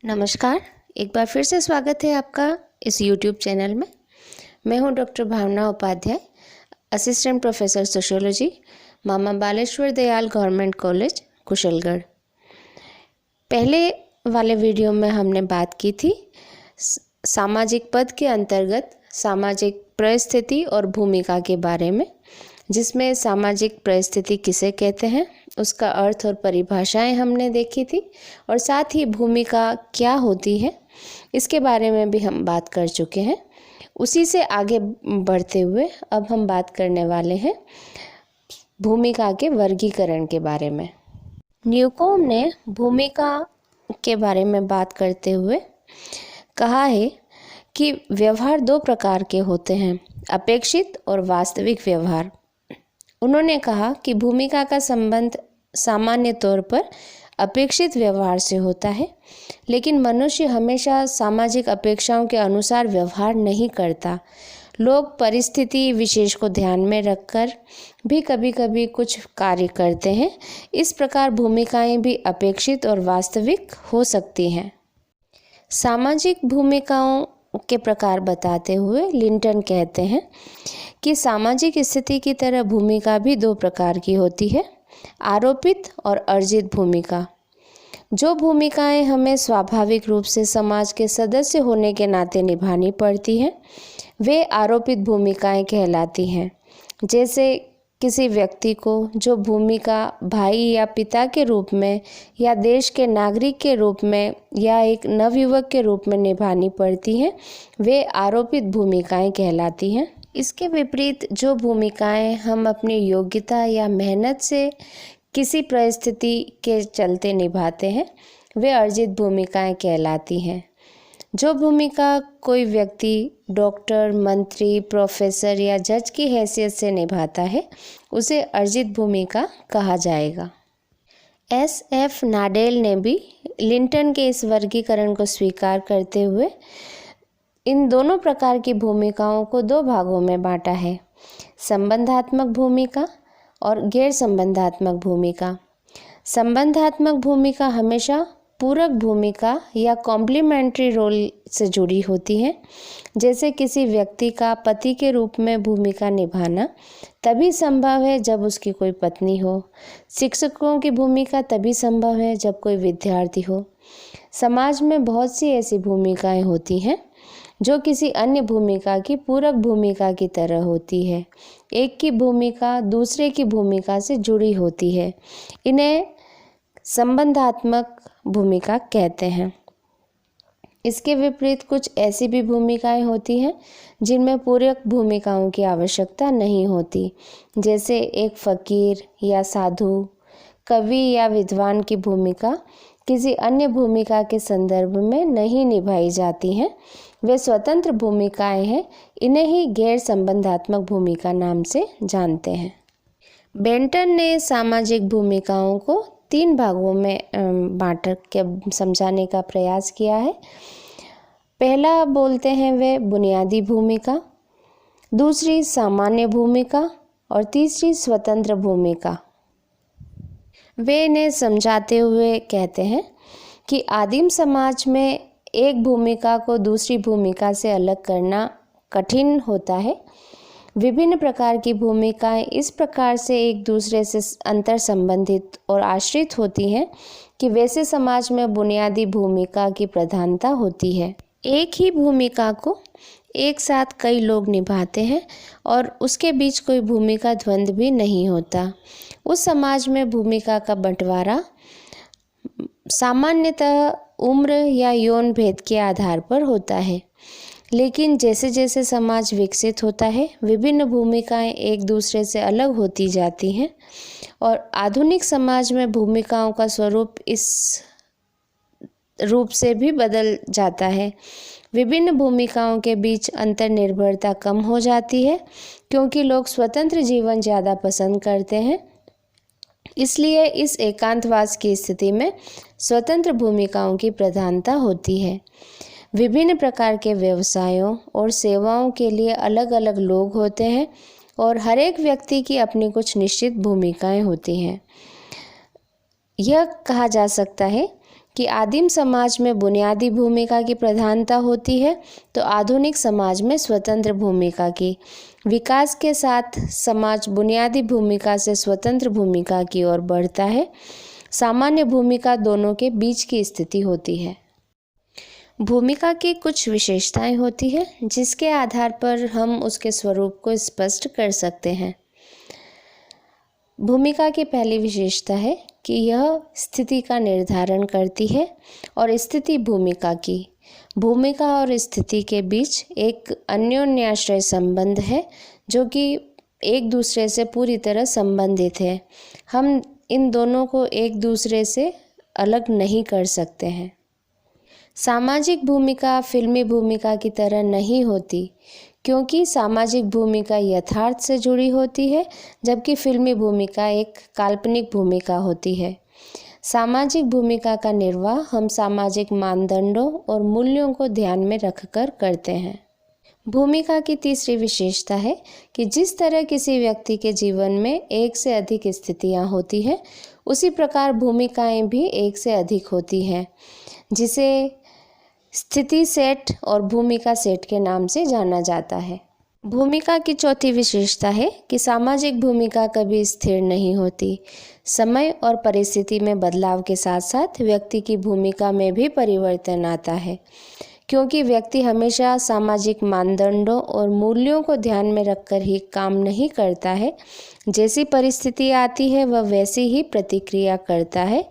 नमस्कार। एक बार फिर से स्वागत है आपका इस YouTube चैनल में। मैं हूं डॉक्टर भावना उपाध्याय, असिस्टेंट प्रोफेसर सोशियोलॉजी, मामा बालेश्वर दयाल गवर्नमेंट कॉलेज, कुशलगढ़। पहले वाले वीडियो में हमने बात की थी सामाजिक पद के अंतर्गत सामाजिक परिस्थिति और भूमिका के बारे में, जिसमें सामाजिक परिस्थिति किसे कहते हैं, उसका अर्थ और परिभाषाएं हमने देखी थी, और साथ ही भूमिका क्या होती है इसके बारे में भी हम बात कर चुके हैं। उसी से आगे बढ़ते हुए अब हम बात करने वाले हैं भूमिका के वर्गीकरण के बारे में। न्यूकोम ने भूमिका के बारे में बात करते हुए कहा है कि व्यवहार दो प्रकार के होते हैं, अपेक्षित और वास्तविक व्यवहार। उन्होंने कहा कि भूमिका का संबंध सामान्य तौर पर अपेक्षित व्यवहार से होता है, लेकिन मनुष्य हमेशा सामाजिक अपेक्षाओं के अनुसार व्यवहार नहीं करता। लोग परिस्थिति विशेष को ध्यान में रखकर भी कभी कभी कुछ कार्य करते हैं। इस प्रकार भूमिकाएं भी अपेक्षित और वास्तविक हो सकती हैं। सामाजिक भूमिकाओं के प्रकार बताते हुए लिंटन कहते हैं कि सामाजिक स्थिति की तरह भूमिका भी दो प्रकार की होती है, आरोपित और अर्जित भूमिका। जो भूमिकाएं हमें स्वाभाविक रूप से समाज के सदस्य होने के नाते निभानी पड़ती हैं, वे आरोपित भूमिकाएं कहलाती हैं। जैसे किसी व्यक्ति को जो भूमिका भाई या पिता के रूप में, या देश के नागरिक के रूप में, या एक नवयुवक के रूप में निभानी पड़ती हैं, वे आरोपित भूमिकाएं कहलाती हैं। इसके विपरीत जो भूमिकाएं हम अपनी योग्यता या मेहनत से किसी परिस्थिति के चलते निभाते हैं, वे अर्जित भूमिकाएं कहलाती हैं। जो भूमिका कोई व्यक्ति डॉक्टर, मंत्री, प्रोफेसर या जज की हैसियत से निभाता है, उसे अर्जित भूमिका कहा जाएगा। SF नाडेल ने भी लिंटन के इस वर्गीकरण को स्वीकार करते हुए इन दोनों प्रकार की भूमिकाओं को दो भागों में बांटा है, संबंधात्मक भूमिका और गैर संबंधात्मक भूमिका। संबंधात्मक भूमिका हमेशा पूरक भूमिका या कॉम्प्लीमेंट्री रोल से जुड़ी होती है। जैसे किसी व्यक्ति का पति के रूप में भूमिका निभाना तभी संभव है जब उसकी कोई पत्नी हो। शिक्षकों की भूमिका तभी संभव है जब कोई विद्यार्थी हो। समाज में बहुत सी ऐसी भूमिकाएं होती हैं जो किसी अन्य भूमिका की पूरक भूमिका की तरह होती है। एक की भूमिका दूसरे की भूमिका से जुड़ी होती है। इन्हें संबंधात्मक भूमिका कहते हैं। इसके विपरीत कुछ ऐसी भी भूमिकाएं होती हैं जिनमें पूरक भूमिकाओं की आवश्यकता नहीं होती। जैसे एक फकीर या साधु, कवि या विद्वान की भूमिका किसी अन्य भूमिका के संदर्भ में नहीं निभाई जाती हैं। वे स्वतंत्र भूमिकाएं हैं। इन्हें ही गैर संबंधात्मक भूमिका नाम से जानते हैं। बेंटन ने सामाजिक भूमिकाओं को 3 भागों में बांट के समझाने का प्रयास किया है। पहला बोलते हैं वे बुनियादी भूमिका, दूसरी सामान्य भूमिका और तीसरी स्वतंत्र भूमिका। वे इन्हें समझाते हुए कहते हैं कि आदिम समाज में एक भूमिका को दूसरी भूमिका से अलग करना कठिन होता है। विभिन्न प्रकार की भूमिकाएं इस प्रकार से एक दूसरे से अंतर संबंधित और आश्रित होती हैं कि वैसे समाज में बुनियादी भूमिका की प्रधानता होती है। एक ही भूमिका को एक साथ कई लोग निभाते हैं और उसके बीच कोई भूमिका द्वंद्व भी नहीं होता। उस समाज में भूमिका का बंटवारा सामान्यतः उम्र या यौन भेद के आधार पर होता है, लेकिन जैसे जैसे समाज विकसित होता है, विभिन्न भूमिकाएं एक दूसरे से अलग होती जाती हैं और आधुनिक समाज में भूमिकाओं का स्वरूप इस रूप से भी बदल जाता है। विभिन्न भूमिकाओं के बीच अंतर्निर्भरता कम हो जाती है क्योंकि लोग स्वतंत्र जीवन ज़्यादा पसंद करते हैं। इसलिए इस एकांतवास की स्थिति में स्वतंत्र भूमिकाओं की प्रधानता होती है। विभिन्न प्रकार के व्यवसायों और सेवाओं के लिए अलग अलग लोग होते हैं और हर एक व्यक्ति की अपनी कुछ निश्चित भूमिकाएं होती हैं। यह कहा जा सकता है कि आदिम समाज में बुनियादी भूमिका की प्रधानता होती है तो आधुनिक समाज में स्वतंत्र भूमिका की। विकास के साथ समाज बुनियादी भूमिका से स्वतंत्र भूमिका की ओर बढ़ता है। सामान्य भूमिका दोनों के बीच की स्थिति होती है। भूमिका की कुछ विशेषताएं होती है जिसके आधार पर हम उसके स्वरूप को स्पष्ट कर सकते हैं। भूमिका की पहली विशेषता है कि यह स्थिति का निर्धारण करती है और स्थिति भूमिका और स्थिति के बीच एक अन्योन्याश्रय संबंध है जो कि एक दूसरे से पूरी तरह संबंधित है। हम इन दोनों को एक दूसरे से अलग नहीं कर सकते हैं। सामाजिक भूमिका फिल्मी भूमिका की तरह नहीं होती क्योंकि सामाजिक भूमिका यथार्थ से जुड़ी होती है जबकि फिल्मी भूमिका एक काल्पनिक भूमिका होती है। सामाजिक भूमिका का निर्वाह हम सामाजिक मानदंडों और मूल्यों को ध्यान में रखकर करते हैं। भूमिका की तीसरी विशेषता है कि जिस तरह किसी व्यक्ति के जीवन में एक से अधिक स्थितियां होती हैं उसी प्रकार भूमिकाएं भी एक से अधिक होती हैं, जिसे स्थिति सेट और भूमिका सेट के नाम से जाना जाता है। भूमिका की चौथी विशेषता है कि सामाजिक भूमिका कभी स्थिर नहीं होती। समय और परिस्थिति में बदलाव के साथ साथ व्यक्ति की भूमिका में भी परिवर्तन आता है क्योंकि व्यक्ति हमेशा सामाजिक मानदंडों और मूल्यों को ध्यान में रखकर ही काम नहीं करता है। जैसी परिस्थिति आती है वह वैसी ही प्रतिक्रिया करता है।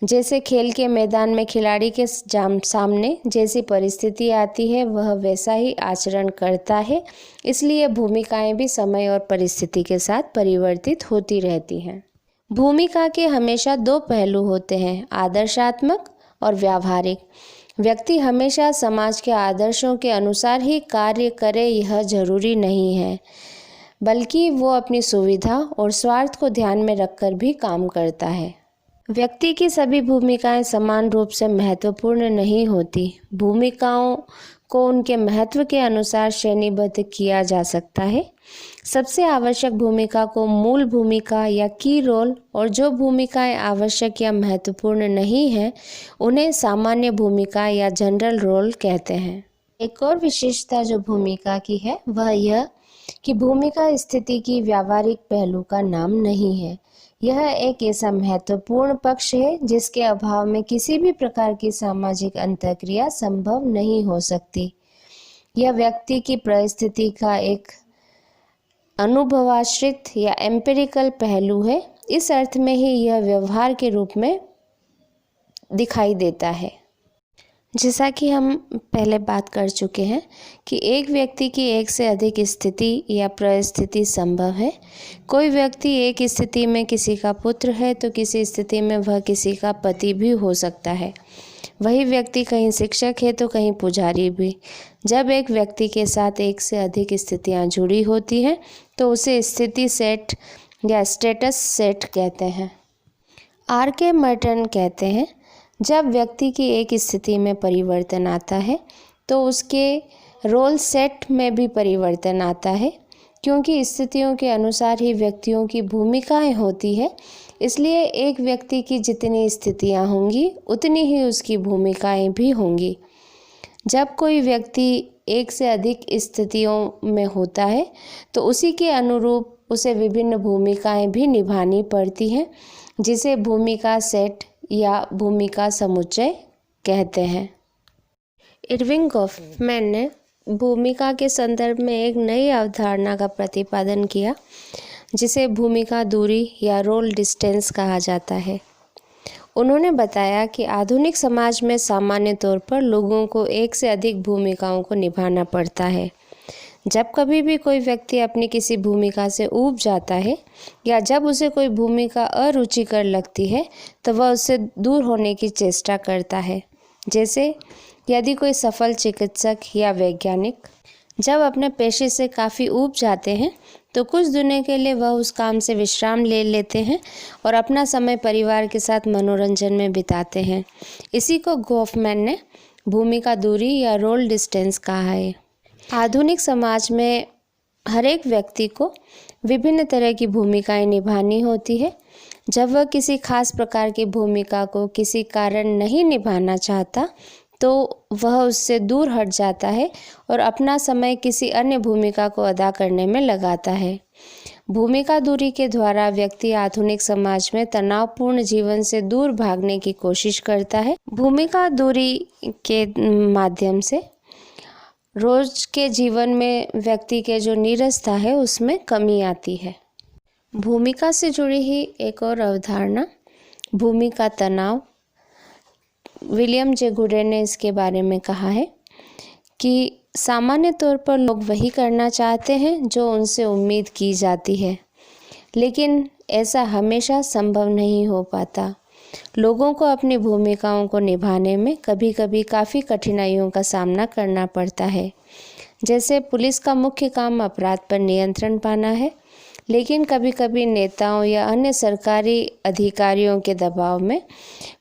जैसे खेल के मैदान में खिलाड़ी के सामने जैसी परिस्थिति आती है वह वैसा ही आचरण करता है। इसलिए भूमिकाएं भी समय और परिस्थिति के साथ परिवर्तित होती रहती हैं। भूमिका के हमेशा दो पहलू होते हैं, आदर्शात्मक और व्यावहारिक। व्यक्ति हमेशा समाज के आदर्शों के अनुसार ही कार्य करे यह जरूरी नहीं है, बल्कि वो अपनी सुविधा और स्वार्थ को ध्यान में रखकर भी काम करता है। व्यक्ति की सभी भूमिकाएं समान रूप से महत्वपूर्ण नहीं होती। भूमिकाओं को उनके महत्व के अनुसार श्रेणीबद्ध किया जा सकता है। सबसे आवश्यक भूमिका को मूल भूमिका या की रोल और जो भूमिकाएं आवश्यक या महत्वपूर्ण नहीं हैं उन्हें सामान्य भूमिका या जनरल रोल कहते हैं। एक और विशेषता जो भूमिका की है वह यह कि भूमिका स्थिति की व्यावहारिक पहलू का नाम नहीं है। यह एक ऐसा महत्वपूर्ण पक्ष है जिसके अभाव में किसी भी प्रकार की सामाजिक अंतःक्रिया संभव नहीं हो सकती। यह व्यक्ति की परिस्थिति का एक अनुभवाश्रित या एम्पिरिकल पहलू है। इस अर्थ में ही यह व्यवहार के रूप में दिखाई देता है। जैसा कि हम पहले बात कर चुके हैं कि एक व्यक्ति की एक से अधिक स्थिति या परिस्थिति संभव है। कोई व्यक्ति एक स्थिति में किसी का पुत्र है तो किसी स्थिति में वह किसी का पति भी हो सकता है। वही व्यक्ति कहीं शिक्षक है तो कहीं पुजारी भी। जब एक व्यक्ति के साथ एक से अधिक स्थितियां जुड़ी होती हैं तो उसे स्थिति सेट या स्टेटस सेट कहते हैं। R.K. मर्टन कहते हैं, जब व्यक्ति की एक स्थिति में परिवर्तन आता है तो उसके रोल सेट में भी परिवर्तन आता है। क्योंकि स्थितियों के अनुसार ही व्यक्तियों की भूमिकाएं होती है, इसलिए एक व्यक्ति की जितनी स्थितियां होंगी उतनी ही उसकी भूमिकाएं भी होंगी। जब कोई व्यक्ति एक से अधिक स्थितियों में होता है तो उसी के अनुरूप उसे विभिन्न भूमिकाएं भी निभानी पड़ती हैं, जिसे भूमिका सेट या भूमिका समुच्चय कहते हैं। इरविंग गॉफमैन ने भूमिका के संदर्भ में एक नई अवधारणा का प्रतिपादन किया जिसे भूमिका दूरी या रोल डिस्टेंस कहा जाता है। उन्होंने बताया कि आधुनिक समाज में सामान्य तौर पर लोगों को एक से अधिक भूमिकाओं को निभाना पड़ता है। जब कभी भी कोई व्यक्ति अपनी किसी भूमिका से ऊब जाता है या जब उसे कोई भूमिका अरुचिकर लगती है तो वह उससे दूर होने की चेष्टा करता है। जैसे यदि कोई सफल चिकित्सक या वैज्ञानिक जब अपने पेशे से काफ़ी ऊब जाते हैं तो कुछ दिनों के लिए वह उस काम से विश्राम ले लेते हैं और अपना समय परिवार के साथ मनोरंजन में बिताते हैं। इसी को गॉफमैन ने भूमिका दूरी या रोल डिस्टेंस कहा है। आधुनिक समाज में हर एक व्यक्ति को विभिन्न तरह की भूमिकाएं निभानी होती है। जब वह किसी खास प्रकार की भूमिका को किसी कारण नहीं निभाना चाहता तो वह उससे दूर हट जाता है और अपना समय किसी अन्य भूमिका को अदा करने में लगाता है। भूमिका दूरी के द्वारा व्यक्ति आधुनिक समाज में तनावपूर्ण जीवन से दूर भागने की कोशिश करता है। भूमिका दूरी के माध्यम से रोज के जीवन में व्यक्ति के जो नीरसता है उसमें कमी आती है। भूमिका से जुड़ी ही एक और अवधारणा भूमिका तनाव। विलियम जे गुरे ने इसके बारे में कहा है कि सामान्य तौर पर लोग वही करना चाहते हैं जो उनसे उम्मीद की जाती है, लेकिन ऐसा हमेशा संभव नहीं हो पाता। लोगों को अपनी भूमिकाओं को निभाने में कभी कभी काफ़ी कठिनाइयों का सामना करना पड़ता है। जैसे पुलिस का मुख्य काम अपराध पर नियंत्रण पाना है, लेकिन कभी कभी नेताओं या अन्य सरकारी अधिकारियों के दबाव में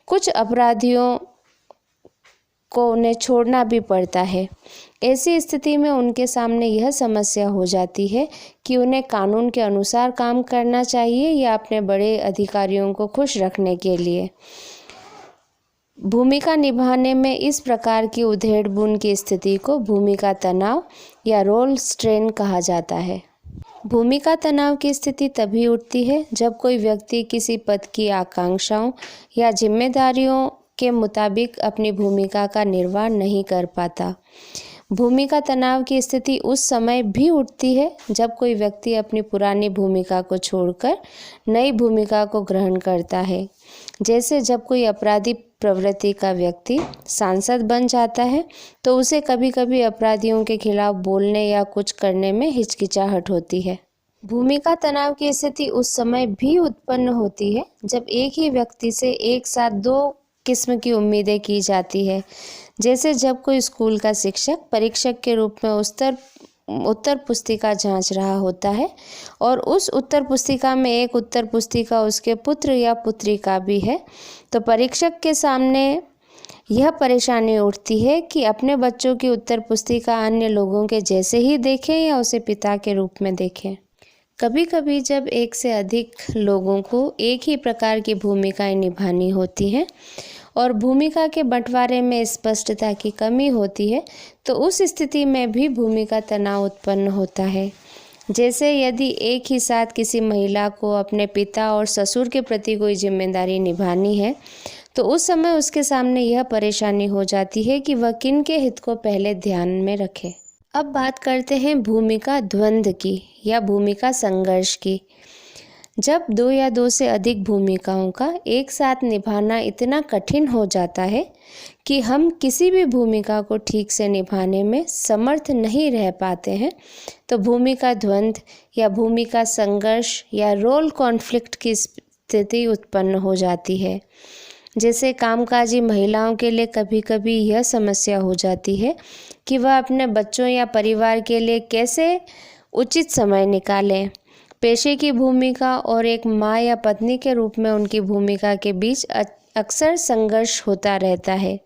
कुछ अपराधियों को उन्हें छोड़ना भी पड़ता है। ऐसी स्थिति में उनके सामने यह समस्या हो जाती है कि उन्हें कानून के अनुसार काम करना चाहिए या अपने बड़े अधिकारियों को खुश रखने के लिए। भूमिका निभाने में इस प्रकार की उधेड़-बुन की स्थिति को भूमिका तनाव या रोल स्ट्रेन कहा जाता है। भूमिका तनाव की स्थिति तभी उठती है जब कोई व्यक्ति किसी पद की आकांक्षाओं या जिम्मेदारियों के मुताबिक अपनी भूमिका का निर्वाह नहीं कर पाता। भूमिका तनाव की स्थिति उस समय भी उठती है जब कोई व्यक्ति अपनी पुरानी भूमिका को छोड़कर नई भूमिका को ग्रहण करता है। जैसे जब कोई अपराधी प्रवृत्ति का व्यक्ति सांसद बन जाता है तो उसे कभी कभी अपराधियों के खिलाफ बोलने या कुछ करने में हिचकिचाहट होती है। भूमिका तनाव की स्थिति उस समय भी उत्पन्न होती है जब एक ही व्यक्ति से एक साथ दो किस्म की उम्मीदें की जाती है। जैसे जब कोई स्कूल का शिक्षक परीक्षक के रूप में उत्तर पुस्तिका जांच रहा होता है और उस उत्तर पुस्तिका में एक उत्तर पुस्तिका उसके पुत्र या पुत्री का भी है, तो परीक्षक के सामने यह परेशानी उठती है कि अपने बच्चों की उत्तर पुस्तिका अन्य लोगों के जैसे ही देखें या उसे पिता के रूप में देखें। कभी कभी जब एक से अधिक लोगों को एक ही प्रकार की भूमिकाएं निभानी होती हैं और भूमिका के बंटवारे में स्पष्टता की कमी होती है तो उस स्थिति में भी भूमिका तनाव उत्पन्न होता है। जैसे यदि एक ही साथ किसी महिला को अपने पिता और ससुर के प्रति कोई जिम्मेदारी निभानी है तो उस समय उसके सामने यह परेशानी हो जाती है कि वह किन के हित को पहले ध्यान में रखे। अब बात करते हैं भूमिका द्वंद्व की या भूमिका संघर्ष की। जब दो या दो से अधिक भूमिकाओं का एक साथ निभाना इतना कठिन हो जाता है कि हम किसी भी भूमिका को ठीक से निभाने में समर्थ नहीं रह पाते हैं तो भूमिका द्वंद्व या भूमिका संघर्ष या रोल कॉन्फ्लिक्ट की स्थिति उत्पन्न हो जाती है। जैसे कामकाजी महिलाओं के लिए कभी कभी यह समस्या हो जाती है कि वह अपने बच्चों या परिवार के लिए कैसे उचित समय निकालें। पेशे की भूमिका और एक माँ या पत्नी के रूप में उनकी भूमिका के बीच अक्सर संघर्ष होता रहता है।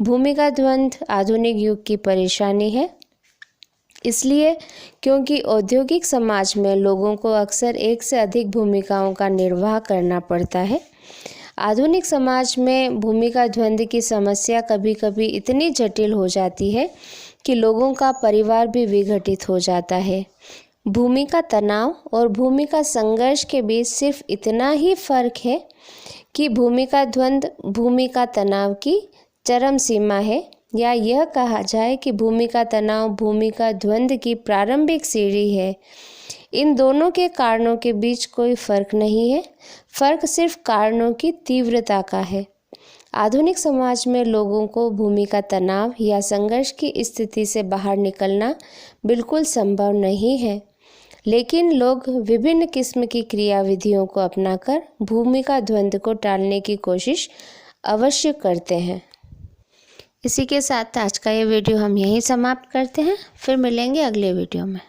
भूमिका द्वंद्व आधुनिक युग की परेशानी है, इसलिए क्योंकि औद्योगिक समाज में लोगों को अक्सर एक से अधिक भूमिकाओं का निर्वाह करना पड़ता है। आधुनिक समाज में भूमिका द्वंद्व की समस्या कभी कभी इतनी जटिल हो जाती है कि लोगों का परिवार भी विघटित हो जाता है। भूमिका तनाव और भूमिका संघर्ष के बीच सिर्फ इतना ही फर्क है कि भूमिका द्वंद्व भूमिका तनाव की चरम सीमा है, या यह कहा जाए कि भूमिका तनाव भूमिका द्वंद्व की प्रारंभिक सीढ़ी है। इन दोनों के कारणों के बीच कोई फर्क नहीं है, फर्क सिर्फ कारणों की तीव्रता का है। आधुनिक समाज में लोगों को भूमिका तनाव या संघर्ष की स्थिति से बाहर निकलना बिल्कुल संभव नहीं है, लेकिन लोग विभिन्न किस्म की क्रियाविधियों को अपनाकर भूमिका द्वंद्व को टालने की कोशिश अवश्य करते हैं। इसी के साथ आज का ये वीडियो हम यहीं समाप्त करते हैं। फिर मिलेंगे अगले वीडियो में।